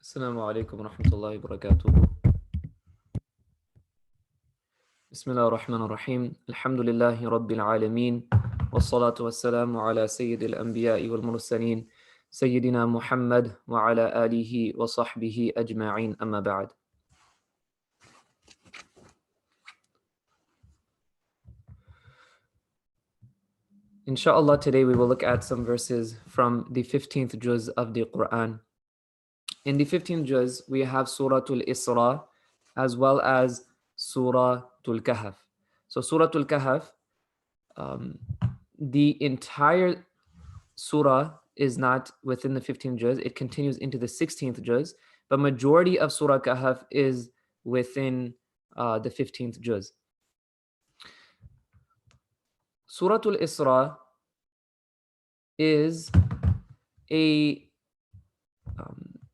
السلام عليكم ورحمة الله وبركاته. بسم الله الرحمن الرحيم. الحمد لله رب العالمين والصلاة والسلام على سيد الأنبياء والمرسلين سيدنا محمد وعلى آله وصحبه أجمعين أما بعد. Inshallah, today we will look at some verses from the 15th juz of the Quran. In the 15th juz, we have Suratul Isra as well as Suratul Kahf. So Suratul Kahf, the entire surah is not within the 15th juz. It continues into the 16th juz, but majority of Surah Kahf is within the 15th juz. Suratul Isra is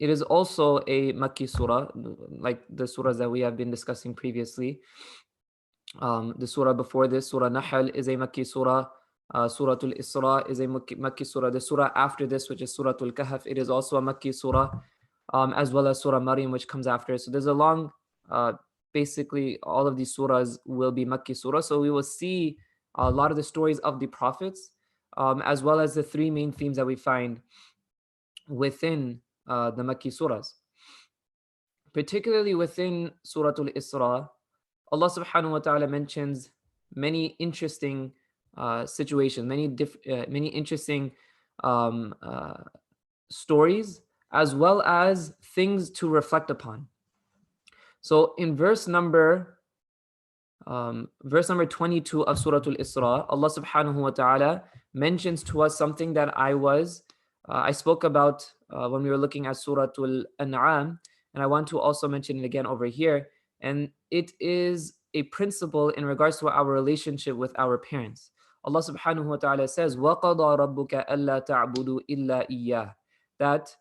it is also a Makki surah, like the surahs that we have been discussing previously. The surah before this, Surah Nahl, is a Makki surah. Suratul Isra is a Makki surah. The surah after this, which is Suratul Kahf, it is also a Makki surah, as well as Surah Maryam, which comes after. So there's a long, basically all of these surahs will be Makki surah. So we will see a lot of the stories of the prophets, as well as the three main themes that we find within the Makki surahs. Particularly within Suratul Isra, Allah subhanahu wa ta'ala mentions many interesting situations, many interesting stories, as well as things to reflect upon. So in verse number 22 of Suratul Isra, Allah subhanahu wa ta'ala mentions to us something that I spoke about when we were looking at Suratul An'am, and I want to also mention it again over here. And it is a principle in regards to our relationship with our parents. Allah subhanahu wa ta'ala says, وَقَضَى رَبُّكَ أَلَّا تَعْبُدُوا إِلَّا إِيَّاهُ, that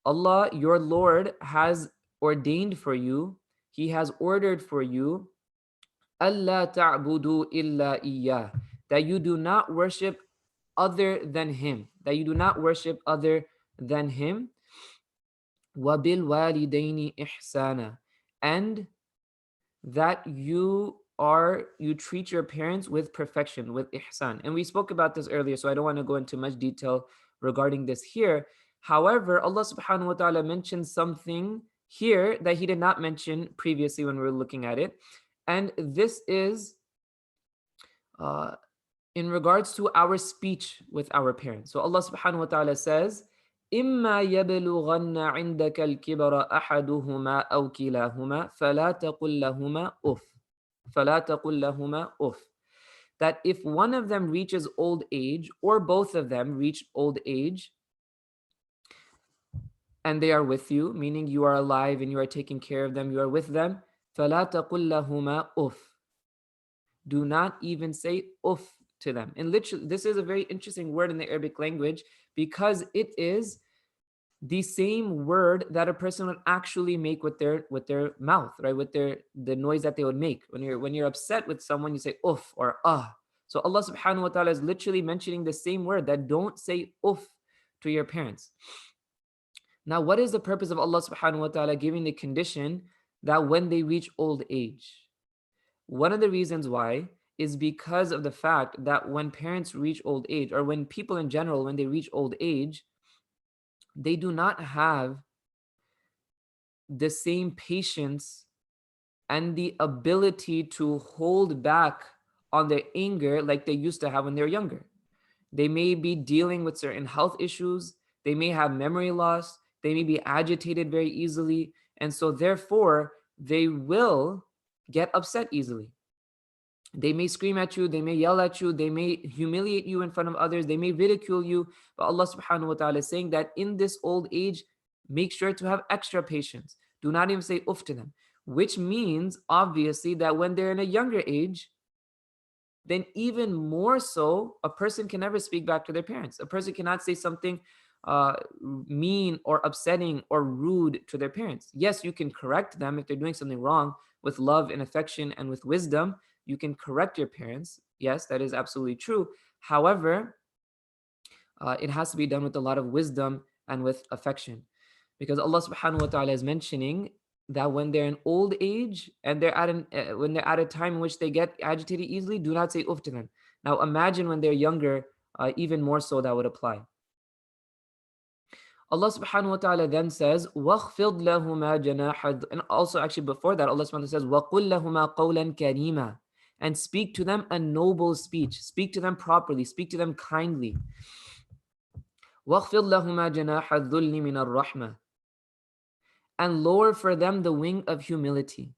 Allah, your Lord, has ordained for you, He has ordered for you, أَلَّا تَعْبُدُوا إِلَّا إِيَّاهُ, that you do not worship other than Him, that you do not worship other than Him. وَبِالْوَالِدَيْنِ إِحْسَانًا, and that you treat your parents with perfection, with ihsan. And we spoke about this earlier, so I don't want to go into much detail regarding this here. However, Allah subhanahu wa ta'ala mentioned something here that He did not mention previously when we were looking at it. And this is in regards to our speech with our parents. So Allah subhanahu wa ta'ala says, إِمَّا يَبْلُغَنَّ عِنْدَكَ الْكِبَرَ أَحَدُهُمَا أَوْ كِلَاهُمَا فَلَا تَقُلْ لَهُمَا أُفٍّ فَلَا تَقُلْ لَهُمَا أُفٍّ, that if one of them reaches old age, or both of them reach old age, and they are with you, meaning you are alive and you are taking care of them, you are with them, فَلَا تَقُلْ لَهُمَا أُفٍّ, do not even say uff to them. And literally, this is a very interesting word in the Arabic language, because it is the same word that a person would actually make with their mouth, right? With the noise that they would make. When you're upset with someone, you say uff or ah. So Allah subhanahu wa ta'ala is literally mentioning the same word, that don't say uff to your parents. Now, what is the purpose of Allah subhanahu wa ta'ala giving the condition that when they reach old age? One of the reasons why is because of the fact that when parents reach old age, or when people in general, when they reach old age, they do not have the same patience and the ability to hold back on their anger like they used to have when they were younger. They may be dealing with certain health issues. They may have memory loss. They may be agitated very easily. And so therefore, they will get upset easily. They may scream at you, they may yell at you, they may humiliate you in front of others, they may ridicule you. But Allah subhanahu wa ta'ala is saying that in this old age, make sure to have extra patience. Do not even say uff to them. Which means, obviously, that when they're in a younger age, then even more so, a person can never speak back to their parents. A person cannot say something mean or upsetting or rude to their parents. Yes, you can correct them if they're doing something wrong with love and affection and with wisdom. You can correct your parents. Yes, that is absolutely true. However, it has to be done with a lot of wisdom and with affection. Because Allah subhanahu wa ta'ala is mentioning that when they're in old age and when they're at a time in which they get agitated easily, do not say uff to them. Now imagine when they're younger, even more so that would apply. Allah subhanahu wa ta'ala then says, وَخْفِضْ لَهُمَا جَنَاحَ. And also actually before that, Allah subhanahu wa ta'ala says, وَقُلْ لَهُمَا قَوْلًا كَرِيمًا. And speak to them a noble speech. Speak to them properly. Speak to them kindly. وَخْفِضْ لَهُمَا جَنَاحَ الذُّلِّ مِنَ الرَّحْمَةِ. And lower for them the wing of humility.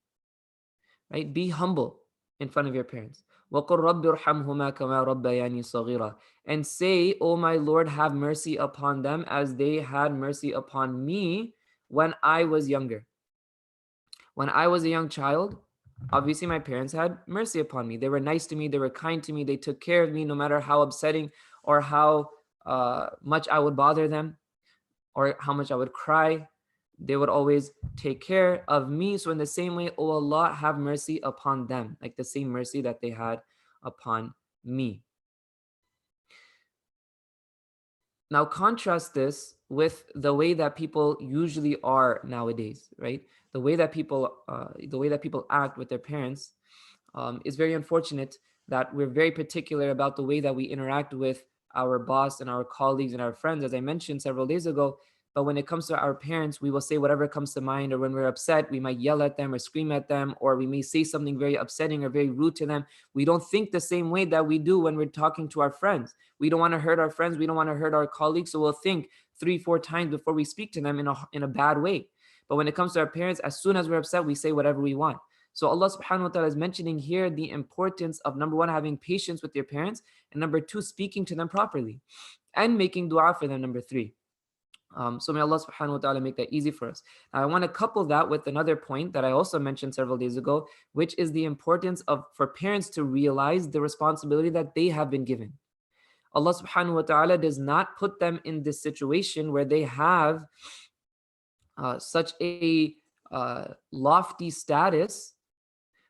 Right? Be humble in front of your parents. وَقُلْ رَبِّ ارْحَمْهُمَا كَمَا رَبَّيَانِي صَغِيرًا. And say, O my Lord, have mercy upon them as they had mercy upon me when I was younger. When I was a young child, obviously my parents had mercy upon me. They were nice to me. They were kind to me. They took care of me no matter how upsetting or how much I would bother them or how much I would cry. They would always take care of me. So in the same way, O Allah, have mercy upon them, like the same mercy that they had upon me. Now contrast this with the way that people usually are nowadays, right? The way that people act with their parents is very unfortunate. That we're very particular about the way that we interact with our boss and our colleagues and our friends, as I mentioned several days ago. But when it comes to our parents, we will say whatever comes to mind, or when we're upset, we might yell at them or scream at them, or we may say something very upsetting or very rude to them. We don't think the same way that we do when we're talking to our friends. We don't want to hurt our friends. We don't want to hurt our colleagues. So we'll think 3-4 times before we speak to them in a bad way. But when it comes to our parents, as soon as we're upset, we say whatever we want. So Allah subhanahu wa ta'ala is mentioning here the importance of, number one, having patience with your parents, and number two, speaking to them properly and making dua for them, number three. So may Allah subhanahu wa ta'ala make that easy for us. Now, I want to couple that with another point that I also mentioned several days ago, which is the importance for parents to realize the responsibility that they have been given. Allah subhanahu wa ta'ala does not put them in this situation where they have such a lofty status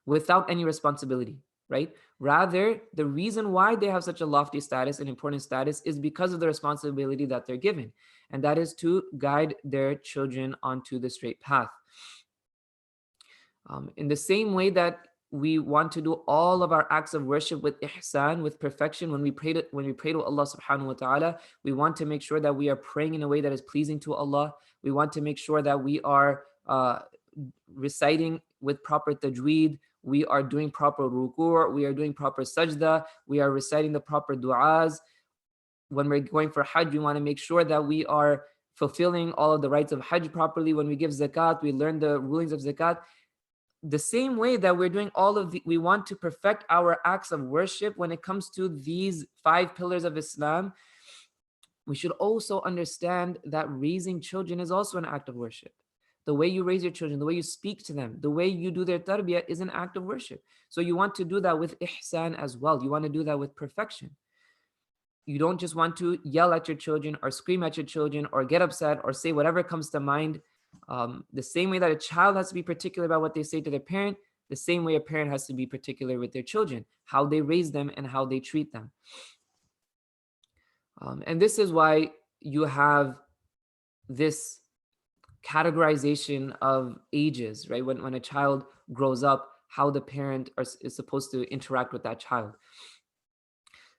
without any responsibility, right? Rather, the reason why they have such a lofty status and important status is because of the responsibility that they're given, and that is to guide their children onto the straight path. In the same way that we want to do all of our acts of worship with ihsan, with perfection, when we pray to Allah subhanahu wa ta'ala, we want to make sure that we are praying in a way that is pleasing to Allah. We want to make sure that we are reciting with proper tajweed, we are doing proper ruku', we are doing proper sajda, we are reciting the proper du'as. When we're going for hajj, we want to make sure that we are fulfilling all of the rights of hajj properly. When we give zakat, we learn the rulings of zakat. The same way that we're doing we want to perfect our acts of worship when it comes to these 5 pillars of Islam. We should also understand that raising children is also an act of worship. The way you raise your children, the way you speak to them, the way you do their tarbiyah is an act of worship. So you want to do that with ihsan as well. You want to do that with perfection. You don't just want to yell at your children or scream at your children or get upset or say whatever comes to mind. The same way that a child has to be particular about what they say to their parent, the same way a parent has to be particular with their children, how they raise them and how they treat them. And this is why you have this categorization of ages, right? When a child grows up, how the parent is supposed to interact with that child.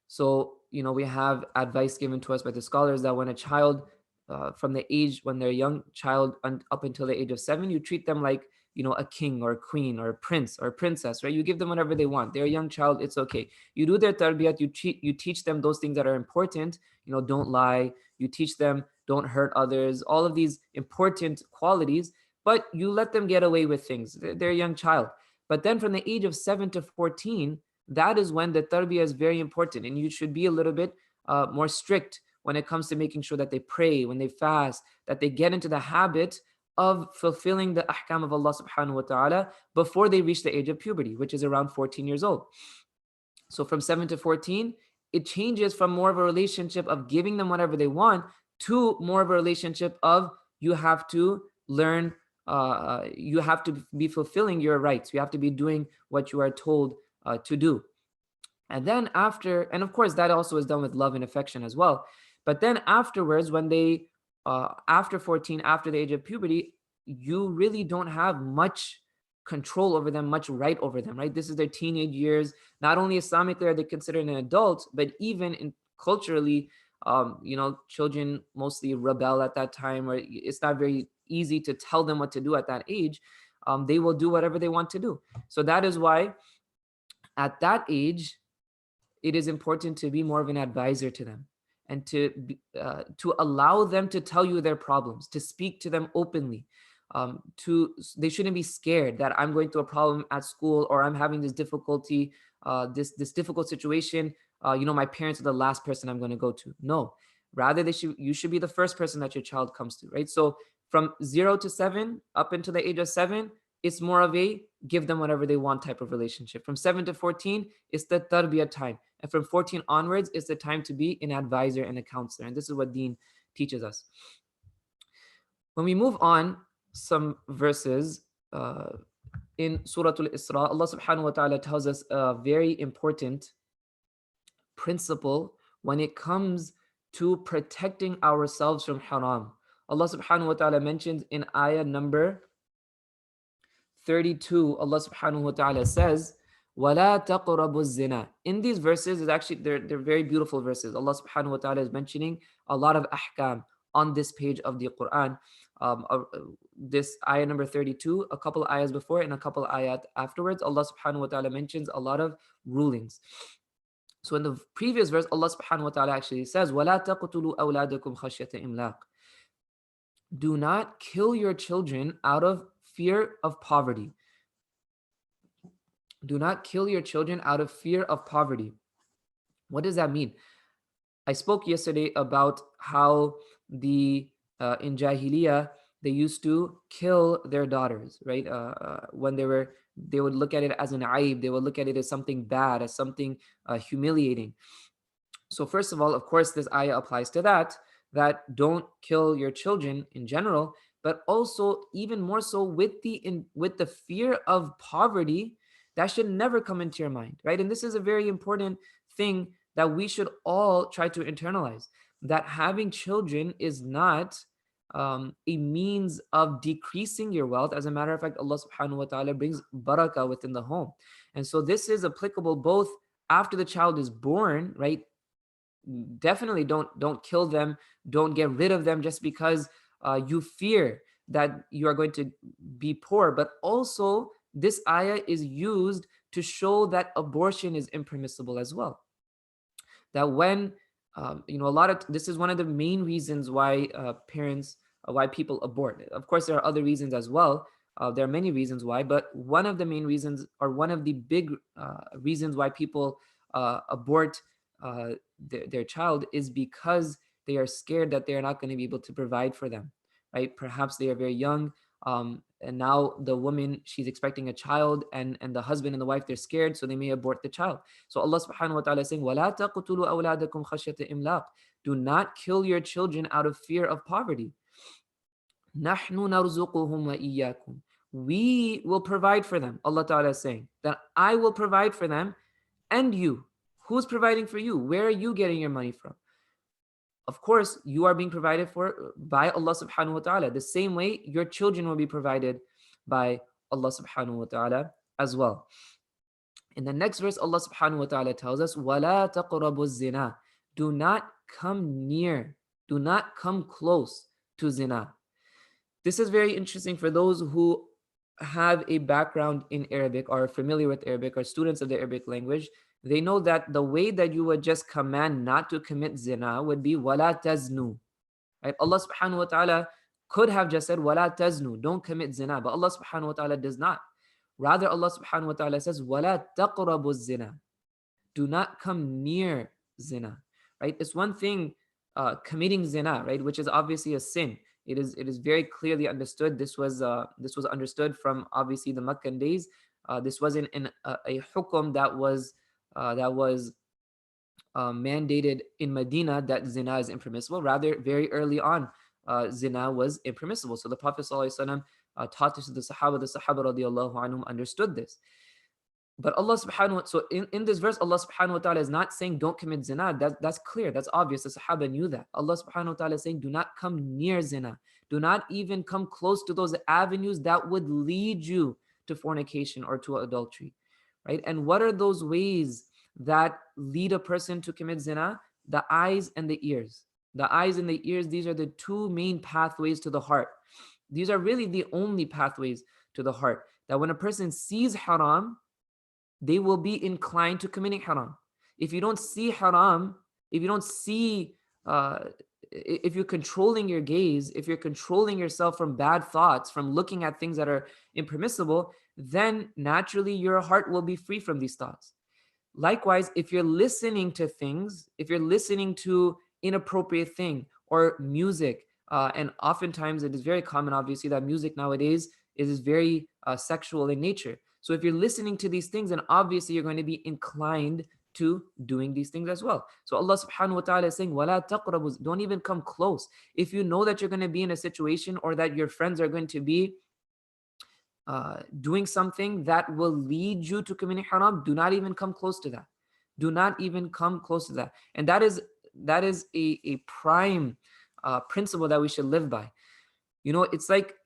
So, we have advice given to us by the scholars that when a child, when they're a young child up until the age of 7, you treat them like, a king or a queen or a prince or a princess, right? You give them whatever they want. They're a young child, it's okay. You do their tarbiyat, you teach them those things that are important, don't lie. You teach them, don't hurt others, all of these important qualities, but you let them get away with things. They're a young child. But then from the age of 7 to 14, that is when the tarbiyah is very important, and you should be a little bit more strict when it comes to making sure that they pray, when they fast, that they get into the habit of fulfilling the ahkam of Allah subhanahu wa ta'ala before they reach the age of puberty, which is around 14 years old. So from 7 to 14, it changes from more of a relationship of giving them whatever they want to more of a relationship of you have to learn, you have to be fulfilling your rights. You have to be doing what you are told to do. And then after, and of course that also is done with love and affection as well. But then afterwards, when they after 14, after the age of puberty, you really don't have much control over them, much right over them, right? This is their teenage years. Not only Islamically are they considered an adult, but even culturally, children mostly rebel at that time, or it's not very easy to tell them what to do at that age. They will do whatever they want to do. So that is why at that age, it is important to be more of an advisor to them, and to allow them to tell you their problems, to speak to them openly. They shouldn't be scared that I'm going through a problem at school, or I'm having this difficulty, this difficult situation. My parents are the last person I'm going to go to. No, rather you should be the first person that your child comes to, right? So from 0 to 7, up until the age of 7, it's more of a give them whatever they want type of relationship. From 7 to 14, it's the tarbiyah time. And from 14 onwards, it's the time to be an advisor and a counselor. And this is what Deen teaches us. When we move on, some verses in Surah Al-Isra, Allah subhanahu wa ta'ala tells us a very important principle when it comes to protecting ourselves from haram. Allah subhanahu wa ta'ala mentions in ayah number 32, Allah subhanahu wa ta'ala says, وَلَا تَقْرَبُوا الزِّنَا. In these verses, they're very beautiful verses. Allah subhanahu wa ta'ala is mentioning a lot of ahkam on this page of the Quran. This ayah number 32, a couple ayahs before and a couple ayat afterwards, Allah subhanahu wa ta'ala mentions a lot of rulings. So in the previous verse, Allah subhanahu wa ta'ala actually says, وَلَا تَقْتُلُوا أَوْلَادَكُمْ خَشْيَةَ إِمْلَاقٍ. Do not kill your children out of fear of poverty. Do not kill your children out of fear of poverty. What does that mean? I spoke yesterday about how in Jahiliyyah, they used to kill their daughters, right? When they would look at it as an aib, they would look at it as something bad, as something humiliating. So first of all, of course, this ayah applies to that don't kill your children in general, but also even more so with the fear of poverty, that should never come into your mind, right? And this is a very important thing that we should all try to internalize, that having children is not a means of decreasing your wealth. As a matter of fact, Allah subhanahu wa ta'ala brings barakah within the home. And so this is applicable both after the child is born, right? Definitely don't kill them, don't get rid of them just because you fear that you are going to be poor. But also, this ayah is used to show that abortion is impermissible as well. That when this is one of the main reasons why why people abort. Of course, there are other reasons as well. There are many reasons why, but one of the main reasons, or one of the big reasons why people abort their child, is because they are scared that they are not going to be able to provide for them, right? Perhaps they are very young, and now the woman, she's expecting a child, and the husband and the wife, they're scared, so they may abort the child. So Allah subhanahu wa ta'ala is saying, وَلَا تَقْتُلُوا أَوْلَادَكُمْ خَشْيَةَ إِمْلَاقٍ. Do not kill your children out of fear of poverty. نَحْنُ نَرْزُقُهُمْ وَإِيَّاكُمْ. We will provide for them. Allah ta'ala is saying that I will provide for them and you. Who's providing for you? Where are you getting your money from? Of course, you are being provided for by Allah subhanahu wa ta'ala. The same way your children will be provided by Allah subhanahu wa ta'ala as well. In the next verse, Allah subhanahu wa ta'ala tells us, وَلَا تَقْرَبُوا الزِّنَا. Do not come near, do not come close to zina. This is very interesting for those who have a background in Arabic, or are familiar with Arabic, or students of the Arabic language. They know that the way that you would just command not to commit zina would be وَلَا تَزْنُوا. Right? Allah subhanahu wa ta'ala could have just said وَلَا تَزْنُوا, don't commit zina, but Allah subhanahu wa ta'ala does not. Rather, Allah subhanahu wa ta'ala says وَلَا تَقْرَبُوا الزِّنَا. Do not come near zina. Right? It's one thing committing zina, right, which is obviously a sin. It is very clearly understood. This was understood from obviously the Meccan days. This wasn't a hukum that was mandated in Medina, that zina is impermissible. Rather, very early on, zina was impermissible. So the Prophet ﷺ taught this to the Sahaba radiallahu anhum understood this. But Allah subhanahu wa ta'ala, so in this verse, Allah subhanahu wa ta'ala is not saying don't commit zina. That's clear. That's obvious. The Sahaba knew that. Allah subhanahu wa ta'ala is saying do not come near zina. Do not even come close to those avenues that would lead you to fornication or to adultery. Right? And what are those ways that lead a person to commit zina? The eyes and the ears. The eyes and the ears, these are the two main pathways to the heart. These are really the only pathways to the heart. That when a person sees haram, they will be inclined to committing haram. If you don't see haram, if you don't see, if you're controlling your gaze, if you're controlling yourself from bad thoughts, from looking at things that are impermissible, then naturally your heart will be free from these thoughts. Likewise, if you're listening to things, if you're listening to inappropriate thing or music, and oftentimes it is very common, obviously, that music nowadays is very sexual in nature. So if you're listening to these things, then obviously you're going to be inclined to doing these things as well. So Allah subhanahu wa ta'ala is saying, وَلَا تَقْرَبُوا, don't even come close. If you know that you're going to be in a situation or that your friends are going to be doing something that will lead you to committing haram, do not even come close to that. Do not even come close to that. And that is a prime principle that we should live by. You know, it's like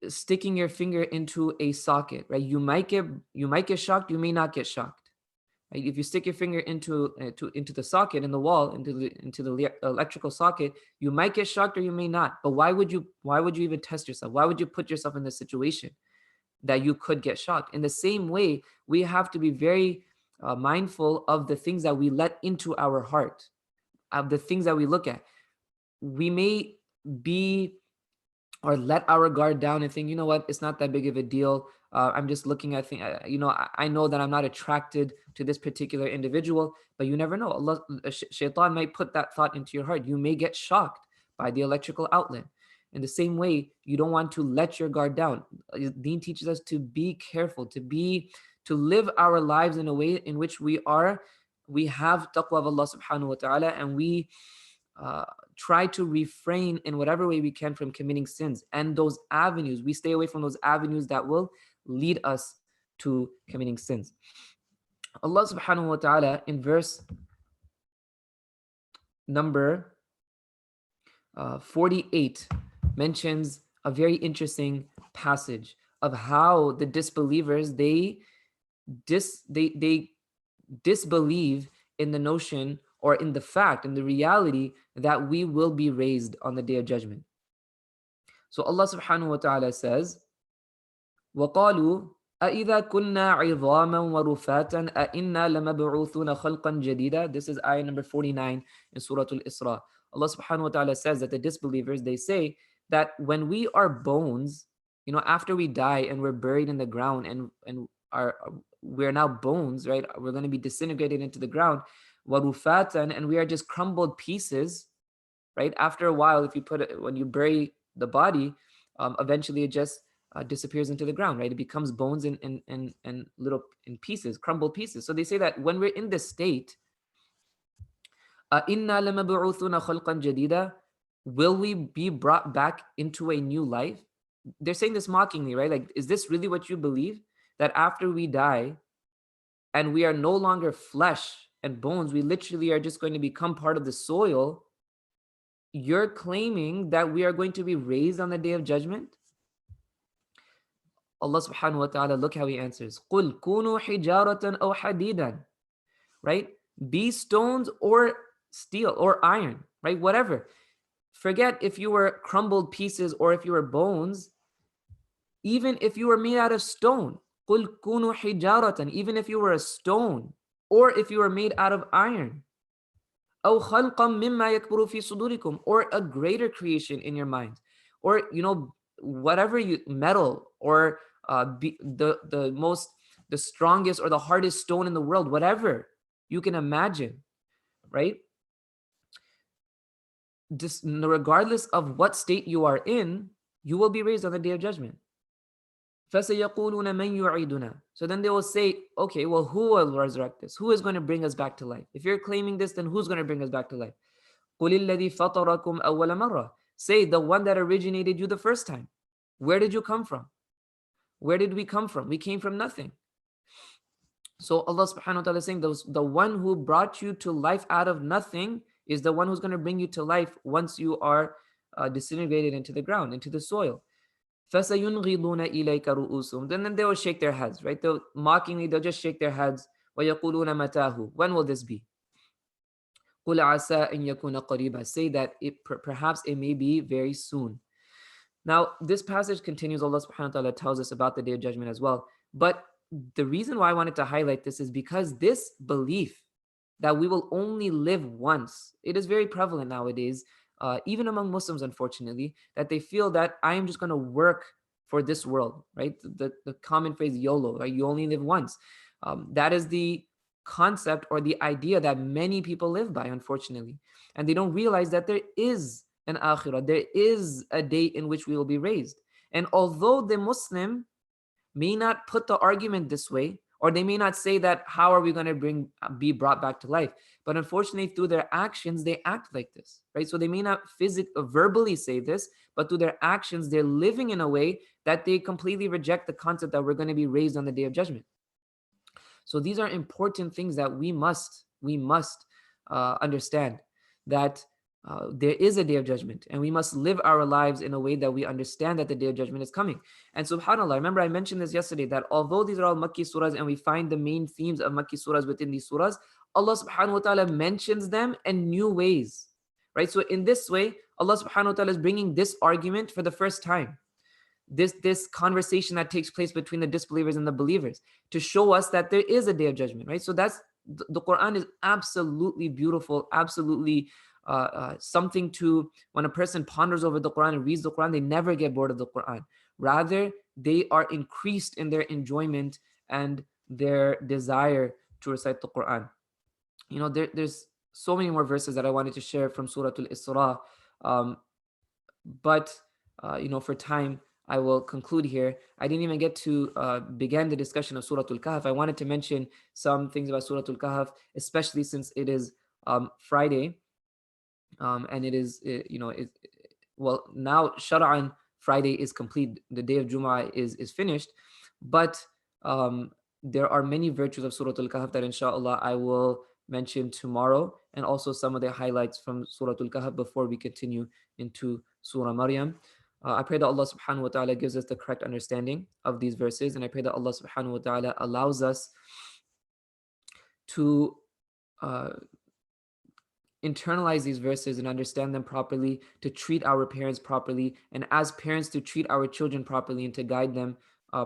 sticking your finger into a socket, right? You might get shocked, you may not get shocked. Right? If you stick your finger into the socket in the wall, into the electrical socket, you might get shocked or you may not. But why would you even test yourself? Why would you put yourself in this situation that you could get shocked? In the same way, we have to be very mindful of the things that we let into our heart, of the things that we look at. We may be or let our guard down and think, you know what, it's not that big of a deal. I'm just looking at things. I know that I'm not attracted to this particular individual, but you never know. Allah, shaitan might put that thought into your heart. You may get shocked by the electrical outlet. In the same way, you don't want to let your guard down. Deen teaches us to be careful, to live our lives in a way in which we have taqwa of Allah subhanahu wa ta'ala, and we try to refrain in whatever way we can from committing sins. And those avenues, we stay away from those avenues that will lead us to committing sins. Allah subhanahu wa ta'ala in verse number 48 mentions a very interesting passage of how the disbelievers, they disbelieve in the notion or in the fact, in the reality that we will be raised on the Day of Judgment. So Allah subhanahu wa ta'ala says, وَقَالُوا أَإِذَا كُنَّا عِظَامًا وَرُفَاتًا أَإِنَّا لَمَبْعُوثُونَ خَلْقًا جَدِيدًا. This is ayah number 49 in Surah Al-Isra. Allah subhanahu wa ta'ala says that the disbelievers, they say that when we are bones, after we die and we're buried in the ground and we're now bones, right? We're going to be disintegrated into the ground. وَرُفَاتًا, and we are just crumbled pieces, right? After a while, when you bury the body, eventually it just disappears into the ground, right? It becomes bones and little in pieces, crumbled pieces. So they say that when we're in this state, إِنَّا لَمَبْعُوثُونَ خَلْقًا جَدِيدًا, will we be brought back into a new life? They're saying this mockingly, right? Like, is this really what you believe? That after we die and we are no longer flesh and bones, we literally are just going to become part of the soil, you're claiming that we are going to be raised on the Day of Judgment? Allah subhanahu wa ta'ala, look how he answers. قُلْ كُونُوا حِجَارَةً أَوْ حَدِيدًا. Right? Be stones or steel or iron, right? Whatever. Forget if you were crumbled pieces or if you were bones. Even if you were made out of stone, قُلْ كُونُوا حِجَارَةً, even if you were a stone or if you were made out of iron. أَوْ خَلْقًا مِمَّا يَكْبُرُ فِي صُدُورِكُمْ, or a greater creation in your mind, or whatever metal, or the strongest or the hardest stone in the world, whatever you can imagine, right? Just regardless of what state you are in, you will be raised on the Day of Judgment. فَسَيَقُولُونَ مَنْ يُعِيدُنَا. So then they will say, okay, well, who will resurrect us? Who is going to bring us back to life? If you're claiming this, then who's going to bring us back to life? قُلِ الَّذِي فَطَرَكُمْ أَوَّلَ مَرَّةٍ. Say, the one that originated you the first time. Where did you come from? Where did we come from? We came from nothing. So Allah subhanahu wa ta'ala is saying the one who brought you to life out of nothing is the one who's going to bring you to life once you are disintegrated into the ground, into the soil. فَسَيُنْغِضُونَ إِلَيْكَ رُؤُوسُهُمْ. Then they will shake their heads, right? They'll mockingly, they'll just shake their heads. وَيَقُولُونَ مَتَاهُ. When will this be? قُلْ عَسَىٰ أَن يَكُونَ قَرِيبًا. Say that perhaps it may be very soon. Now, this passage continues. Allah subhanahu wa ta'ala tells us about the Day of Judgment as well. But the reason why I wanted to highlight this is because this belief that we will only live once, it is very prevalent nowadays, even among Muslims, unfortunately, that they feel that I am just going to work for this world, right? The common phrase YOLO, right? You only live once. That is the concept or the idea that many people live by, unfortunately. And they don't realize that there is an akhirah, there is a day in which we will be raised. And although the Muslim may not put the argument this way, or they may not say that how are we going to be brought back to life, but unfortunately through their actions they act like this, right? So they may not verbally say this, but through their actions they're living in a way that they completely reject the concept that we're going to be raised on the Day of Judgment. So these are important things that we must understand, that there is a Day of Judgment, and we must live our lives in a way that we understand that the Day of Judgment is coming. And subhanAllah, remember I mentioned this yesterday, that although these are all Makki surahs and we find the main themes of Makki surahs within these surahs, Allah subhanahu wa ta'ala mentions them in new ways, right? So in this way, Allah subhanahu wa ta'ala is bringing this argument for the first time, this conversation that takes place between the disbelievers and the believers, to show us that there is a Day of Judgment, right? So that's the Quran is absolutely beautiful, absolutely something to, when a person ponders over the Quran and reads the Quran, they never get bored of the Quran. Rather, they are increased in their enjoyment and their desire to recite the Quran. You know, there's so many more verses that I wanted to share from Surah Al-Isra, but you know, for time, I will conclude here. I didn't even get to begin the discussion of Surah Al-Kahf. I wanted to mention some things about Surah Al-Kahf, especially since it is Friday, and it is, you know, well, now Shar'an Friday is complete. The day of Jumu'ah is finished, but there are many virtues of Surah Al-Kahf that inshallah I will mention tomorrow, and also some of the highlights from Surah Al-Kahf before we continue into Surah Maryam. I pray that Allah subhanahu wa ta'ala gives us the correct understanding of these verses, and I pray that Allah subhanahu wa ta'ala allows us to internalize these verses and understand them properly, to treat our parents properly, and as parents to treat our children properly and to guide them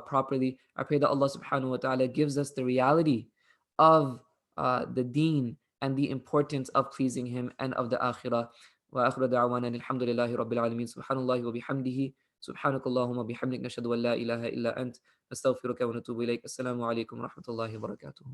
properly. I pray that Allah subhanahu wa ta'ala gives us the reality of the deen and the importance of pleasing Him and of the akhirah. وآخر دعوانا الحمد لله رب العالمين سبحان الله وبحمده سبحانك اللهم وبحمدك نشهد أن لا إله إلا أنت نستغفرك ونتوب إليك السلام عليكم ورحمة الله وبركاته.